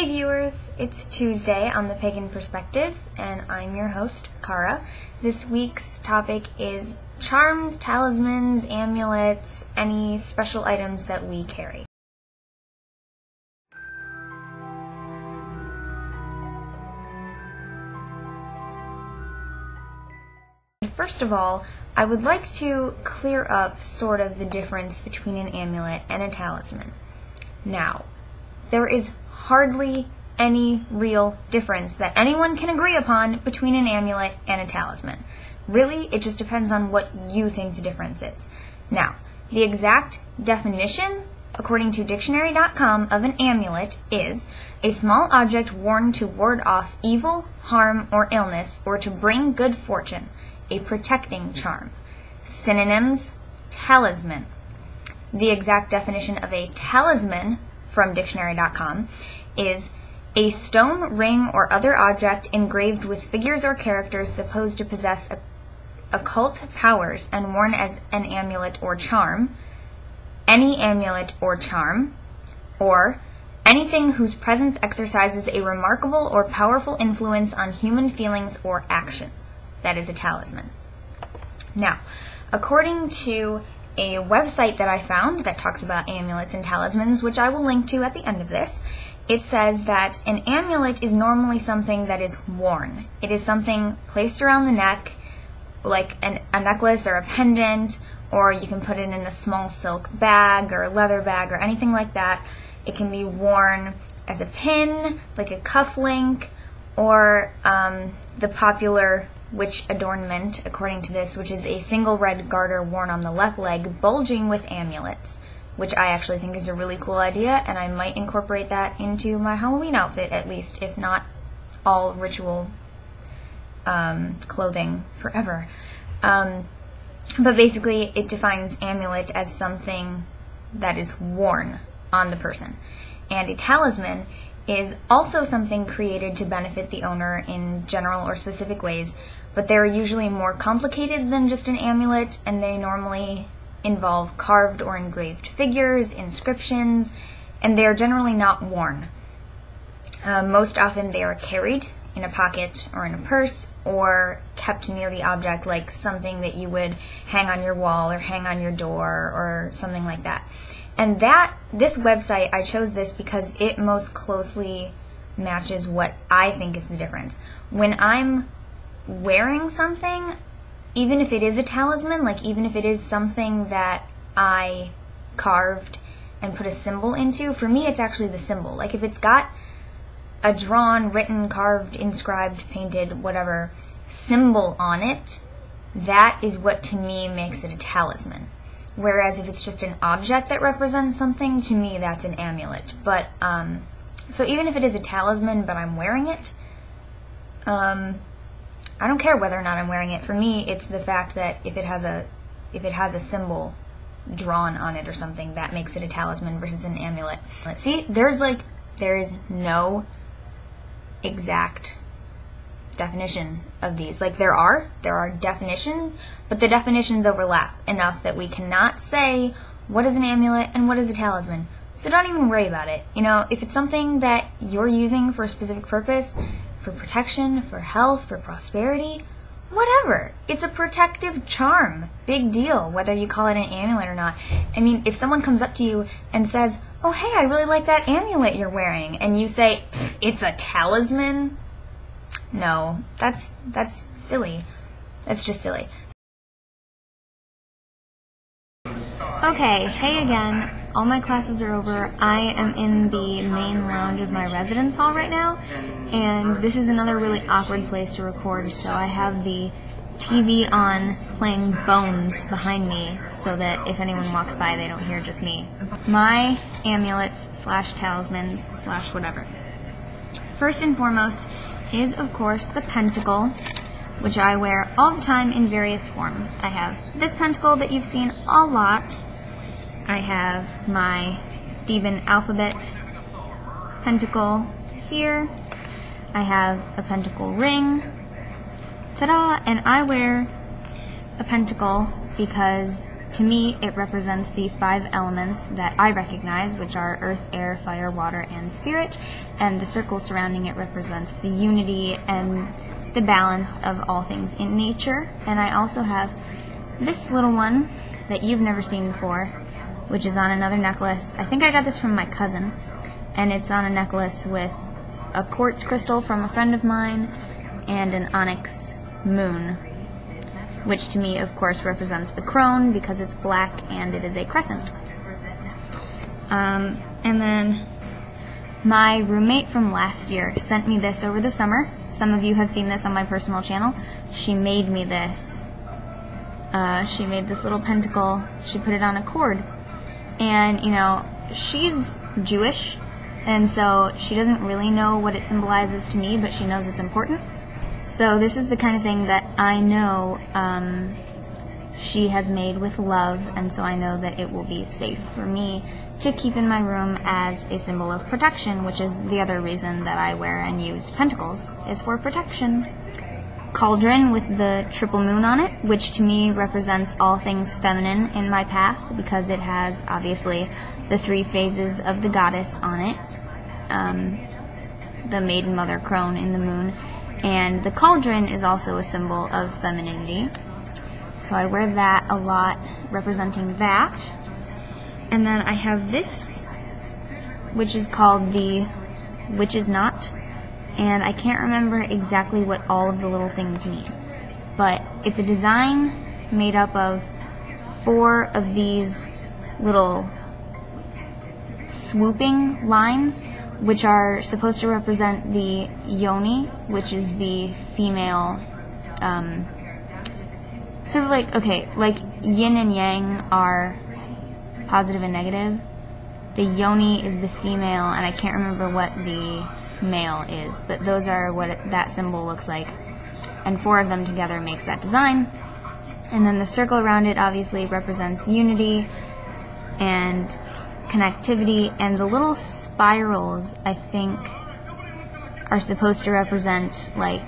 Hey viewers, it's Tuesday on the Pagan Perspective, and I'm your host, Kara. This week's topic is charms, talismans, amulets, any special items that we carry. First of all, I would like to clear up sort of the difference between an amulet and a talisman. Now, there is hardly any real difference that anyone can agree upon between an amulet and a talisman. Really, it just depends on what you think the difference is. Now, the exact definition, according to dictionary.com, of an amulet is a small object worn to ward off evil, harm, or illness, or to bring good fortune, a protecting charm. Synonyms: talisman. The exact definition of a talisman from dictionary.com is a stone, ring, or other object engraved with figures or characters supposed to possess occult powers and worn as an amulet or charm, any amulet or charm, or anything whose presence exercises a remarkable or powerful influence on human feelings or actions. That is a talisman. Now, according to a website that I found that talks about amulets and talismans, which I will link to at the end of this, it says that an amulet is normally something that is worn. It is something placed around the neck, like a necklace or a pendant, or you can put it in a small silk bag or a leather bag or anything like that. It can be worn as a pin, like a cufflink, or the popular witch adornment, according to this, which is a single red garter worn on the left leg, bulging with amulets, which I actually think is a really cool idea, and I might incorporate that into my Halloween outfit, at least, if not all ritual clothing forever. But basically, it defines amulet as something that is worn on the person. And a talisman is also something created to benefit the owner in general or specific ways, but they're usually more complicated than just an amulet, and they normally involve carved or engraved figures, inscriptions, and they are generally not worn. Most often they are carried in a pocket or in a purse, or kept near the object, like something that you would hang on your wall or hang on your door or something like that. And this website, I chose this because it most closely matches what I think is the difference. When I'm wearing something, even if it is a talisman, like even if it is something that I carved and put a symbol into, for me it's actually the symbol. Like if it's got a drawn, written, carved, inscribed, painted, whatever symbol on it, that is what to me makes it a talisman. Whereas if it's just an object that represents something, to me that's an amulet. But so even if it is a talisman but I'm wearing it, I don't care whether or not I'm wearing it. For me, it's the fact that if it has a symbol drawn on it or something, that makes it a talisman versus an amulet. Let's see, there is no exact definition of these. Like there are definitions, but the definitions overlap enough that we cannot say what is an amulet and what is a talisman. So don't even worry about it. You know, if it's something that you're using for a specific purpose, for protection, for health, for prosperity, whatever. It's a protective charm. Big deal, whether you call it an amulet or not. I mean, if someone comes up to you and says, "Oh, hey, I really like that amulet you're wearing," and you say, "It's a talisman?" No, that's silly. That's just silly. Okay, hey again. All my classes are over. I am in the main lounge of my residence hall right now, and this is another really awkward place to record, so I have the TV on playing Bones behind me so that if anyone walks by they don't hear just me. My amulets / talismans / whatever. First and foremost is, of course, the pentacle, which I wear all the time in various forms. I have this pentacle that you've seen a lot. I have my Theban alphabet pentacle here. I have a pentacle ring. Ta-da! And I wear a pentacle because to me, it represents the 5 elements that I recognize, which are earth, air, fire, water, and spirit, and the circle surrounding it represents the unity and the balance of all things in nature. And I also have this little one that you've never seen before, which is on another necklace. I think I got this from my cousin, and it's on a necklace with a quartz crystal from a friend of mine and an onyx moon, which to me, of course, represents the crone because it's black and it is a crescent. And then my roommate from last year sent me this over the summer. Some of you have seen this on my personal channel. She made me this. She made this little pentacle. She put it on a cord. And, you know, she's Jewish, and so she doesn't really know what it symbolizes to me, but she knows it's important. So this is the kind of thing that I know she has made with love, and so I know that it will be safe for me to keep in my room as a symbol of protection, which is the other reason that I wear and use pentacles, is for protection. Cauldron with the triple moon on it, which to me represents all things feminine in my path, because it has obviously the 3 phases of the goddess on it, the maiden, mother, crone, and the moon. And the cauldron is also a symbol of femininity. So I wear that a lot, representing that. And then I have this, which is called the Witch's Knot. And I can't remember exactly what all of the little things mean. But it's a design made up of 4 of these little swooping lines, which are supposed to represent the yoni, which is the female, sort of like, okay, like yin and yang are positive and negative. The yoni is the female, and I can't remember what the male is, but those are what that symbol looks like. And 4 of them together makes that design. And then the circle around it obviously represents unity and connectivity, and the little spirals, I think, are supposed to represent like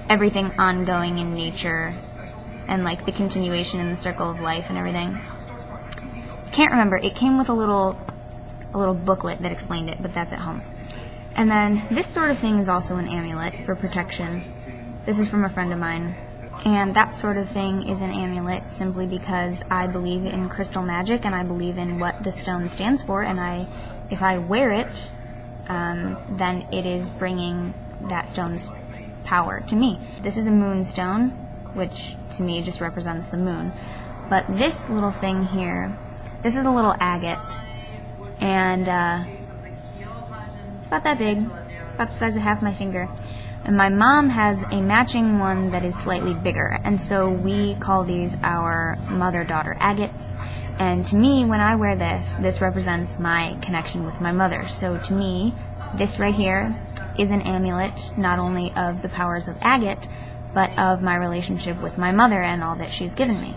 everything ongoing in nature and like the continuation in the circle of life and everything. Can't remember. It came with a little booklet that explained it, but that's at home. And then this sort of thing is also an amulet for protection. This is from a friend of mine. And that sort of thing is an amulet simply because I believe in crystal magic and I believe in what the stone stands for, and if I wear it, then it is bringing that stone's power to me. This is a moonstone, which to me just represents the moon. But this little thing here, this is a little agate, and it's about that big. It's about the size of half my finger. And my mom has a matching one that is slightly bigger, and so we call these our mother-daughter agates. And to me, when I wear this represents my connection with my mother. So to me, this right here is an amulet not only of the powers of agate, but of my relationship with my mother and all that she's given me.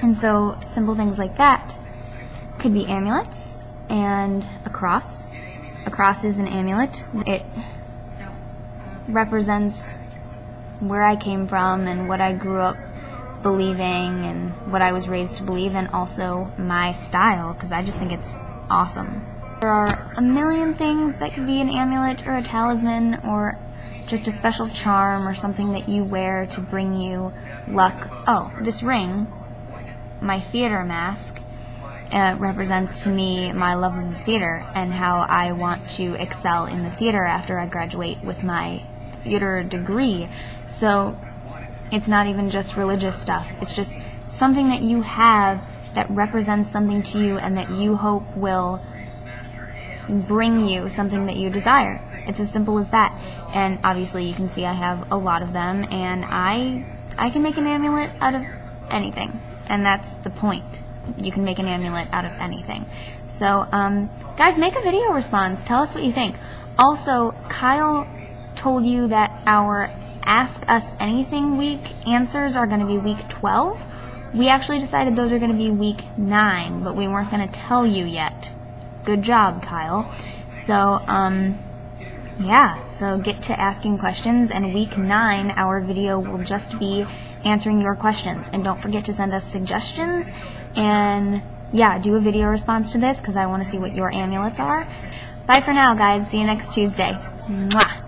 And so simple things like that could be amulets, and a cross. A cross is an amulet. It represents where I came from and what I grew up believing and what I was raised to believe, and also my style, because I just think it's awesome. There are a million things that could be an amulet or a talisman or just a special charm or something that you wear to bring you luck. Oh, this ring, my theater mask, represents to me my love of the theater and how I want to excel in the theater after I graduate with my theater degree. So it's not even just religious stuff. It's just something that you have that represents something to you and that you hope will bring you something that you desire. It's as simple as that. And obviously you can see I have a lot of them, and I can make an amulet out of anything. And that's the point. You can make an amulet out of anything. So, guys, make a video response. Tell us what you think. Also, Kyle told you that our Ask Us Anything week answers are going to be week 12. We actually decided those are going to be week 9, but we weren't going to tell you yet. Good job, Kyle. So, yeah, so get to asking questions, and week 9, our video will just be answering your questions. And don't forget to send us suggestions, and yeah, do a video response to this because I want to see what your amulets are. Bye for now, guys. See you next Tuesday. Mwah.